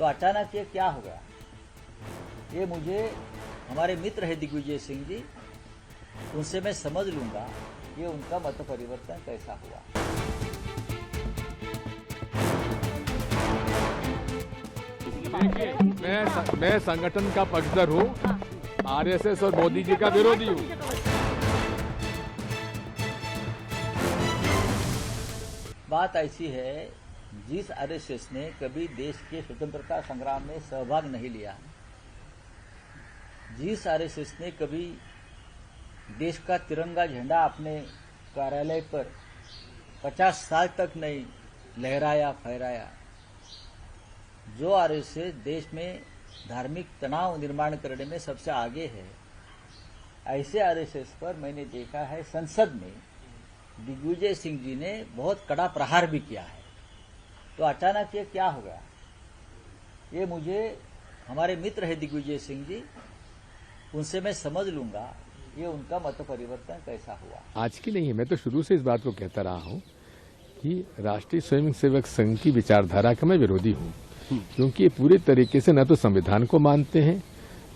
तो अचानक ये क्या हो गया, ये मुझे हमारे मित्र है दिग्विजय सिंह जी, उनसे मैं समझ लूंगा ये उनका मत परिवर्तन कैसा हुआ। मैं संगठन का पक्षधर हूँ, आरएसएस और मोदी जी का विरोधी हूँ। बात ऐसी है, जिस आरएसएस ने कभी देश के स्वतंत्रता संग्राम में सहभाग नहीं लिया, जिस आरएसएस ने कभी देश का तिरंगा झंडा अपने कार्यालय पर 50 साल तक नहीं लहराया फहराया, जो आरएसएस देश में धार्मिक तनाव निर्माण करने में सबसे आगे है, ऐसे आरएसएस पर मैंने देखा है संसद में दिग्विजय सिंह जी ने बहुत कड़ा प्रहार भी किया है। तो अचानक ये क्या हो गया, ये मुझे हमारे मित्र है दिग्विजय सिंह जी, उनसे मैं समझ लूंगा ये उनका मत परिवर्तन कैसा हुआ। आज की नहीं है, मैं तो शुरू से इस बात को कहता रहा हूं कि राष्ट्रीय स्वयंसेवक संघ की विचारधारा का मैं विरोधी हूं, क्योंकि ये पूरे तरीके से न तो संविधान को मानते हैं,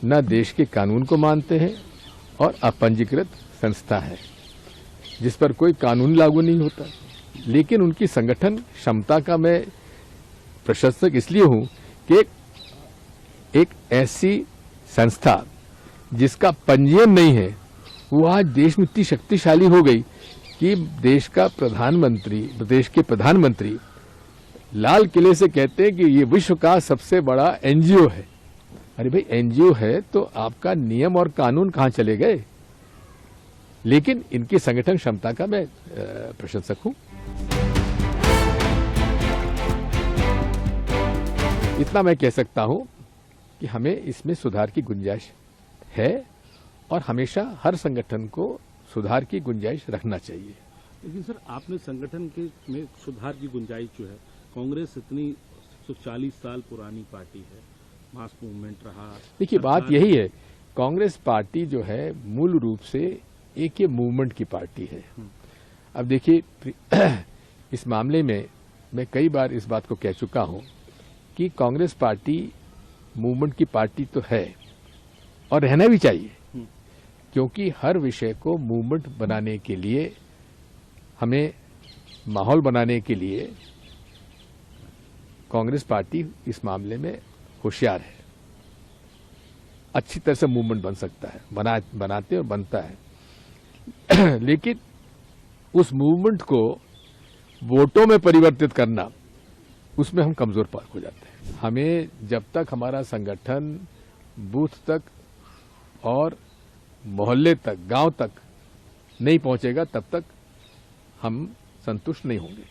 न देश के कानून को मानते हैं, और अपंजीकृत संस्था है जिस पर कोई कानून लागू नहीं होता। लेकिन उनकी संगठन क्षमता का मैं प्रशंसक इसलिए हूं कि एक ऐसी संस्था जिसका पंजीयन नहीं है, वो आज देश में इतनी शक्तिशाली हो गई कि देश के प्रधानमंत्री लाल किले से कहते हैं कि ये विश्व का सबसे बड़ा एनजीओ है। अरे भाई, एनजीओ है तो आपका नियम और कानून कहां चले गए? लेकिन इनकी संगठन क्षमता का मैं प्रशंसक हूं। इतना मैं कह सकता हूं कि हमें इसमें सुधार की गुंजाइश है, और हमेशा हर संगठन को सुधार की गुंजाइश रखना चाहिए। लेकिन सर, आपने संगठन के में सुधार की गुंजाइश जो है, कांग्रेस इतनी 140 साल पुरानी पार्टी है, मास मूवमेंट रहा। देखिए, बात यही है, कांग्रेस पार्टी जो है मूल रूप से एक ये मूवमेंट की पार्टी है। अब देखिए, इस मामले में मैं कई बार इस बात को कह चुका हूं कि कांग्रेस पार्टी मूवमेंट की पार्टी तो है और रहना भी चाहिए, क्योंकि हर विषय को मूवमेंट बनाने के लिए, हमें माहौल बनाने के लिए कांग्रेस पार्टी इस मामले में होशियार है, अच्छी तरह से मूवमेंट बन सकता है, बनाते और बनता है। लेकिन उस मूवमेंट को वोटों में परिवर्तित करना, उसमें हम कमजोर हो जाते हैं। हमें जब तक हमारा संगठन बूथ तक और मोहल्ले तक, गांव तक नहीं पहुंचेगा, तब तक हम संतुष्ट नहीं होंगे।